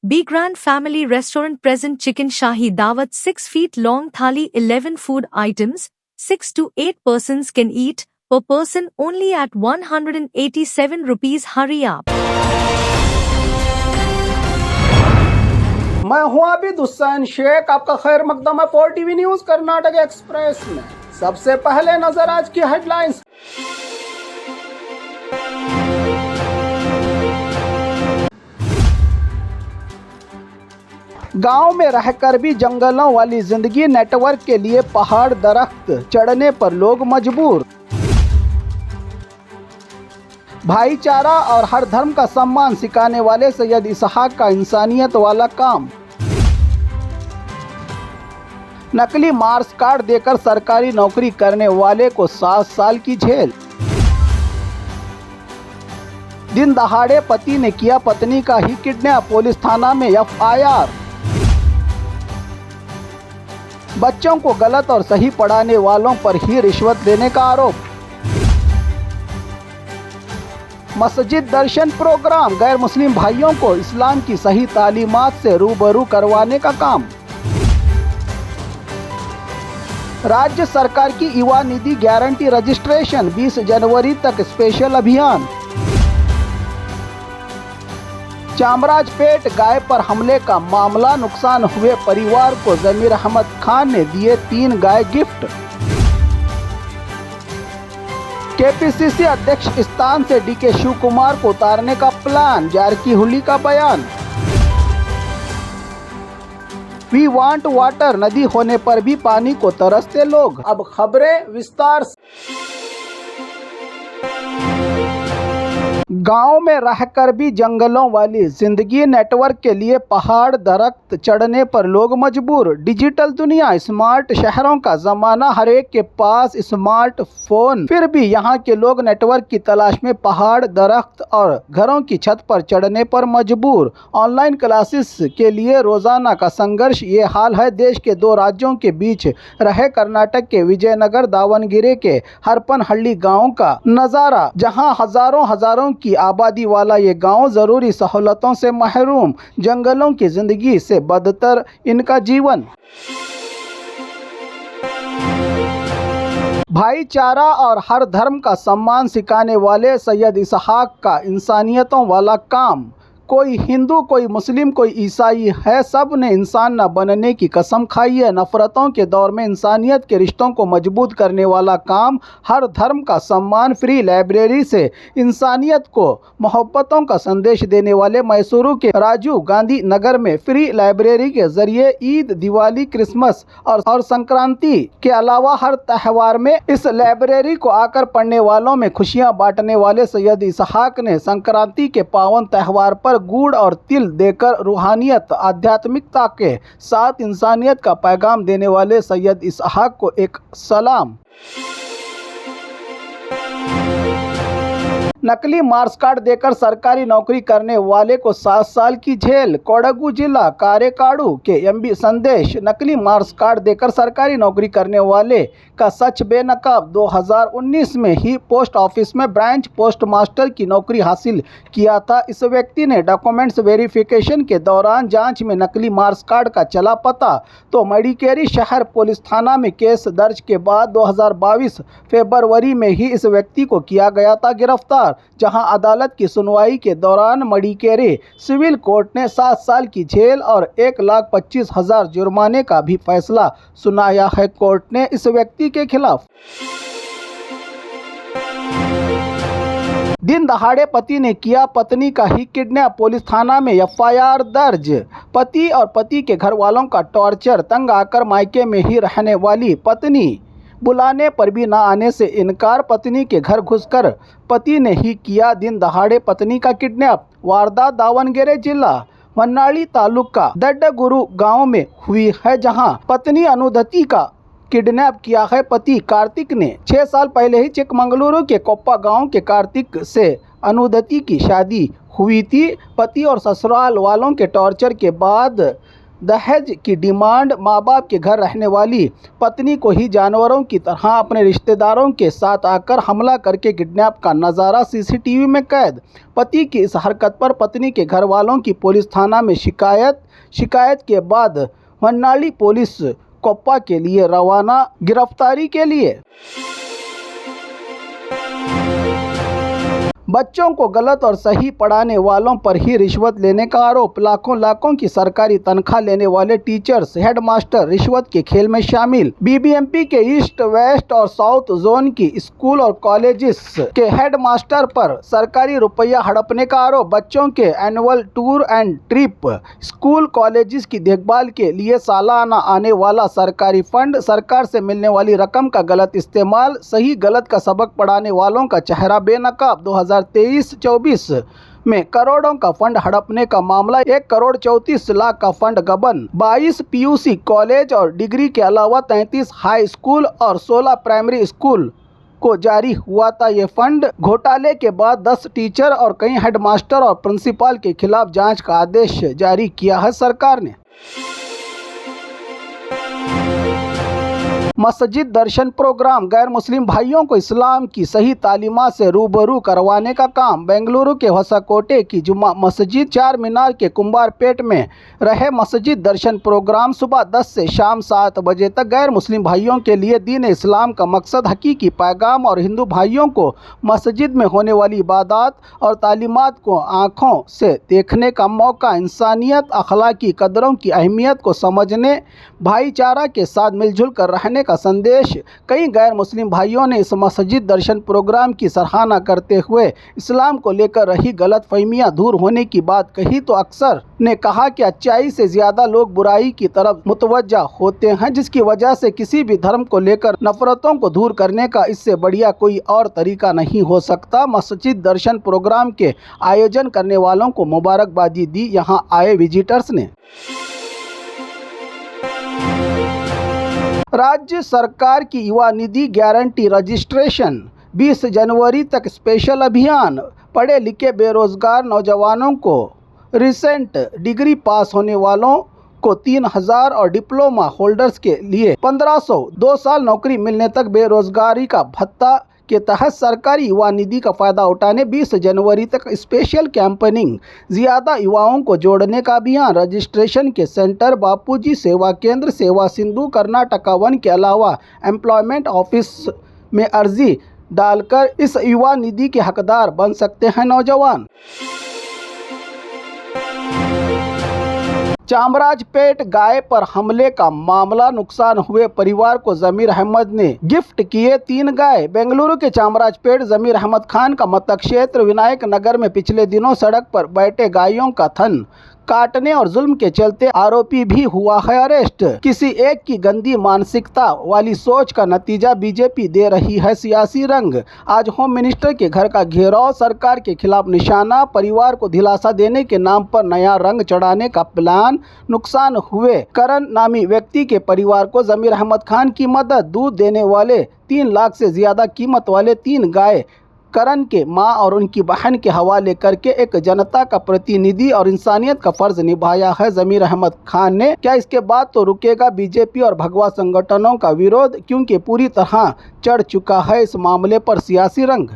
Be Grand Family Restaurant present chicken shahi dawat 6 feet long thali 11 food items, 6 to 8 persons can eat, per person only at 187 rupees. Hurry up. मैं हूं आबिद हुसैन शेख, आपका खैर मकदम है 4TV news Karnataka express में। सबसे पहले नजर आज की हेडलाइंस। गांव में रहकर भी जंगलों वाली जिंदगी, नेटवर्क के लिए पहाड़ दरख्त चढ़ने पर लोग मजबूर। भाईचारा और हर धर्म का सम्मान सिखाने वाले सैयद इसहाक का इंसानियत वाला काम। नकली मार्क्स कार्ड देकर सरकारी नौकरी करने वाले को 7 साल की जेल। दिन दहाड़े पति ने किया पत्नी का ही किडनैप, पुलिस थाना में FIR। बच्चों को गलत और सही पढ़ाने वालों पर ही रिश्वत देने का आरोप। मस्जिद दर्शन प्रोग्राम, गैर मुस्लिम भाइयों को इस्लाम की सही तालीमात से रूबरू करवाने का काम। राज्य सरकार की युवा निधि गारंटी रजिस्ट्रेशन, 20 जनवरी तक स्पेशल अभियान। चामराजपेट गाय पर हमले का मामला, नुकसान हुए परिवार को जमीर अहमद खान ने दिए 3 गाय गिफ्ट। KPCC अध्यक्ष स्थान से DK शिव कुमार को उतारने का प्लान, जारकीहोली का बयान। वी वांट वाटर, नदी होने पर भी पानी को तरसते लोग। अब खबरें विस्तार से। गांव में रहकर भी जंगलों वाली जिंदगी, नेटवर्क के लिए पहाड़ दरख्त चढ़ने पर लोग मजबूर। डिजिटल दुनिया, स्मार्ट शहरों का जमाना, हर एक के पास स्मार्टफोन, फिर भी यहाँ के लोग नेटवर्क की तलाश में पहाड़ दरख्त और घरों की छत पर चढ़ने पर मजबूर। ऑनलाइन क्लासेस के लिए रोजाना का संघर्ष, ये हाल है देश के 2 राज्यों के बीच रहे कर्नाटक के विजयनगर दावणगेरे के हरपनहल्ली गाँव का नजारा, जहाँ हजारों की आबादी वाला ये गांव जरूरी सहूलतों से महरूम, जंगलों की जिंदगी से बदतर इनका जीवन। भाईचारा और हर धर्म का सम्मान सिखाने वाले सैयद इसहाक का इंसानियतों वाला काम। कोई हिंदू, कोई मुस्लिम, कोई ईसाई है, सब ने इंसान न बनने की कसम खाई है। नफरतों के दौर में इंसानियत के रिश्तों को मजबूत करने वाला काम, हर धर्म का सम्मान, फ्री लाइब्रेरी से इंसानियत को मोहब्बतों का संदेश देने वाले मैसूरू के राजीव गांधी नगर में फ्री लाइब्रेरी के जरिए ईद, दिवाली, क्रिसमस और संक्रांति के अलावा हर त्यौहार में इस लाइब्रेरी को आकर पढ़ने वालों में खुशियाँ बांटने वाले सैयद इसहाक ने संक्रांति के पावन त्यौहार पर गुड़ और तिल देकर रूहानियत, आध्यात्मिकता के साथ इंसानियत का पैगाम देने वाले सैयद इसहाक को एक सलाम। नकली मार्क्स कार्ड देकर सरकारी नौकरी करने वाले को 7 साल की जेल। कोडगु जिला कारेकाड़ू के MB संदेश, नकली मार्क्स कार्ड देकर सरकारी नौकरी करने वाले का सच बेनकाब। 2019 में ही पोस्ट ऑफिस में ब्रांच पोस्ट मास्टर की नौकरी हासिल किया था। इस व्यक्ति ने डॉक्यूमेंट्स वेरिफिकेशन के दौरान जांच में नकली मार्क्स कार्ड का चला पता तो मडिकेरी शहर पुलिस थाना में केस दर्ज के बाद 2022 फरवरी में ही इस व्यक्ति को किया गया था गिरफ्तार, जहां अदालत की सुनवाई के दौरान मडिकेरी सिविल कोर्ट ने 7 साल की जेल और 1,25,000 जुर्माने का भी फैसला सुनाया है। कोर्ट ने इस व्यक्ति के खिलाफ दिन दहाड़े पति ने किया पत्नी का ही किडनैप, पुलिस थाना में FIR दर्ज। पति और पति के घर वालों का टॉर्चर, तंग आकर मायके में ही रहने वाली पत्नी, बुलाने पर भी ना आने से इनकार, पत्नी के घर घुसकर पति ने ही किया दिन दहाड़े पत्नी का किडनैप। वारदात दावणगेरे जिला मन्नाड़ी तालुका दड्डगुरु गांव में हुई है, जहां पत्नी अनुदति का किडनैप किया है पति कार्तिक ने। 6 साल पहले ही चिकमंगलुरु के कोप्पा गांव के कार्तिक से अनुदति की शादी हुई थी। पति और ससुराल वालों के टॉर्चर के बाद दहेज की डिमांड, माँ बाप के घर रहने वाली पत्नी को ही जानवरों की तरह अपने रिश्तेदारों के साथ आकर हमला करके किडनैप का नज़ारा सीसीटीवी में कैद। पति की इस हरकत पर पत्नी के घर वालों की पुलिस थाना में शिकायत के बाद होन्नाडी पुलिस कोप्पा के लिए रवाना गिरफ्तारी के लिए। बच्चों को गलत और सही पढ़ाने वालों पर ही रिश्वत लेने का आरोप। लाखों की सरकारी तनख्वाह लेने वाले टीचर्स, हेडमास्टर रिश्वत के खेल में शामिल। बीबीएमपी के ईस्ट, वेस्ट और साउथ जोन की स्कूल और कॉलेजेस के हेडमास्टर पर सरकारी रुपया हड़पने का आरोप। बच्चों के annual tour and trip, school colleges की देखभाल के लिए सालाना आने वाला सरकारी फंड, सरकार से मिलने वाली रकम का गलत इस्तेमाल, सही गलत का सबक पढ़ाने वालों का चेहरा बेनकाब। 2023-24 में करोड़ों का फंड हड़पने का मामला। 1,34,00,000 का फंड गबन। 22 पीयूसी कॉलेज और डिग्री के अलावा 33 हाई स्कूल और 16 प्राइमरी स्कूल को जारी हुआ था ये फंड। घोटाले के बाद 10 टीचर और कई हेडमास्टर और प्रिंसिपल के खिलाफ जांच का आदेश जारी किया है सरकार ने। मस्जिद दर्शन प्रोग्राम, गैर मुस्लिम भाइयों को इस्लाम की सही तालीमात से रूबरू करवाने का काम। बेंगलुरु के होसाकोटे की जुम्मा मस्जिद चार मीनार के कुंभारपेट में रहे मस्जिद दर्शन प्रोग्राम सुबह 10 से शाम 7 बजे तक। गैर मुस्लिम भाइयों के लिए दीन इस्लाम का मकसद, हकीकी पैगाम और हिंदू भाइयों को मस्जिद में होने वाली इबादत और तालीमात को आँखों से देखने का मौका, इंसानियत, अखलाकी कदरों की अहमियत को समझने, भाईचारा के साथ मिलजुल कर रहने का संदेश। कई गैर मुस्लिम भाइयों ने इस मस्जिद दर्शन प्रोग्राम की सराहना करते हुए इस्लाम को लेकर रही गलतफहमियां दूर होने की बात कही तो अक्सर ने कहा कि अच्छाई से ज़्यादा लोग बुराई की तरफ मुतवज्जा होते हैं, जिसकी वजह से किसी भी धर्म को लेकर नफरतों को दूर करने का इससे बढ़िया कोई और तरीका नहीं हो सकता। मस्जिद दर्शन प्रोग्राम के आयोजन करने वालों को मुबारकबादी दी यहां आए विजिटर्स ने। राज्य सरकार की युवा निधि गारंटी रजिस्ट्रेशन 20 जनवरी तक स्पेशल अभियान। पढ़े लिखे बेरोजगार नौजवानों को रिसेंट डिग्री पास होने वालों को 3,000 और डिप्लोमा होल्डर्स के लिए 1,500, 2 साल नौकरी मिलने तक बेरोजगारी का भत्ता के तहत सरकारी युवा निधि का फ़ायदा उठाने 20 जनवरी तक स्पेशल कैंपेनिंग, ज़्यादा युवाओं को जोड़ने का अभियान। रजिस्ट्रेशन के सेंटर बापूजी सेवा केंद्र, सेवा सिंधु, कर्नाटका 1 के अलावा एम्प्लॉयमेंट ऑफिस में अर्जी डालकर इस युवा निधि के हकदार बन सकते हैं नौजवान। चामराजपेट गाय पर हमले का मामला, नुकसान हुए परिवार को जमीर अहमद ने गिफ्ट किए 3 गाय। बेंगलुरु के चामराजपेट जमीर अहमद खान का मतक्षेत्र विनायक नगर में पिछले दिनों सड़क पर बैठे गायों का थन काटने और जुल्म के चलते आरोपी भी हुआ है अरेस्ट। किसी एक की गंदी मानसिकता वाली सोच का नतीजा बीजेपी दे रही है सियासी रंग। आज होम मिनिस्टर के घर का घेराव, सरकार के खिलाफ निशाना, परिवार को दिलासा देने के नाम पर नया रंग चढ़ाने का प्लान। नुकसान हुए करण नामी व्यक्ति के परिवार को जमीर अहमद खान की मदद। दूध देने वाले 3 लाख से ज्यादा कीमत वाले 3 गाय करण के मां और उनकी बहन के हवाले करके एक जनता का प्रतिनिधि और इंसानियत का फर्ज निभाया है जमीर अहमद खान ने। क्या इसके बाद तो रुकेगा बीजेपी और भगवा संगठनों का विरोध, क्योंकि पूरी तरह चढ़ चुका है इस मामले पर सियासी रंग।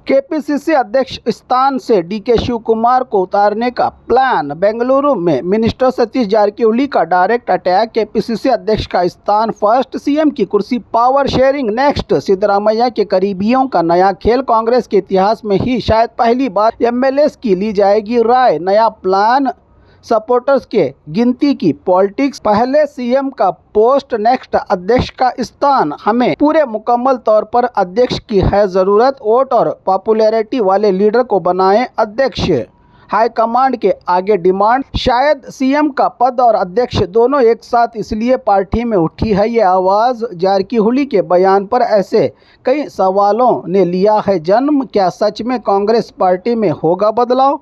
केपीसीसी अध्यक्ष स्थान से डीके शिव कुमार को उतारने का प्लान। बेंगलुरु में मिनिस्टर सतीश जारकिहोली का डायरेक्ट अटैक। केपीसीसी अध्यक्ष का स्थान फर्स्ट, सीएम की कुर्सी पावर शेयरिंग नेक्स्ट। सिद्धरामैया के करीबियों का नया खेल। कांग्रेस के इतिहास में ही शायद पहली बार एमएलएस की ली जाएगी राय। नया प्लान, सपोर्टर्स के गिनती की पॉलिटिक्स। पहले सीएम का पोस्ट, नेक्स्ट अध्यक्ष का स्थान। हमें पूरे मुकम्मल तौर पर अध्यक्ष की है ज़रूरत। वोट और पॉपुलैरिटी वाले लीडर को बनाएं अध्यक्ष। हाईकमांड के आगे डिमांड। शायद सीएम का पद और अध्यक्ष दोनों एक साथ, इसलिए पार्टी में उठी है ये आवाज़। जारकिहोली के बयान पर ऐसे कई सवालों ने लिया है जन्म। क्या सच में कांग्रेस पार्टी में होगा बदलाव?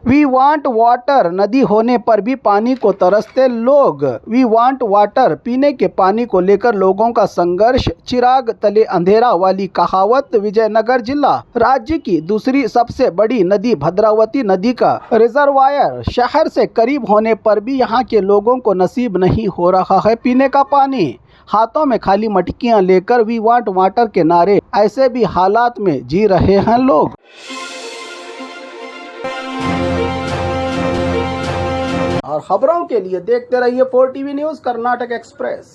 वी वांट वाटर, नदी होने पर भी पानी को तरसते लोग। वी वांट वाटर, पीने के पानी को लेकर लोगों का संघर्ष। चिराग तले अंधेरा वाली कहावत। विजयनगर जिला राज्य की दूसरी सबसे बड़ी नदी भद्रावती नदी का रिजर्वायर शहर से करीब होने पर भी यहाँ के लोगों को नसीब नहीं हो रहा है पीने का पानी। हाथों में खाली मटकियां लेकर वी वांट वाटर के नारे, ऐसे भी हालात में जी रहे हैं लोग। और खबरों के लिए देखते रहिए 4 टीवी न्यूज़ कर्नाटक एक्सप्रेस।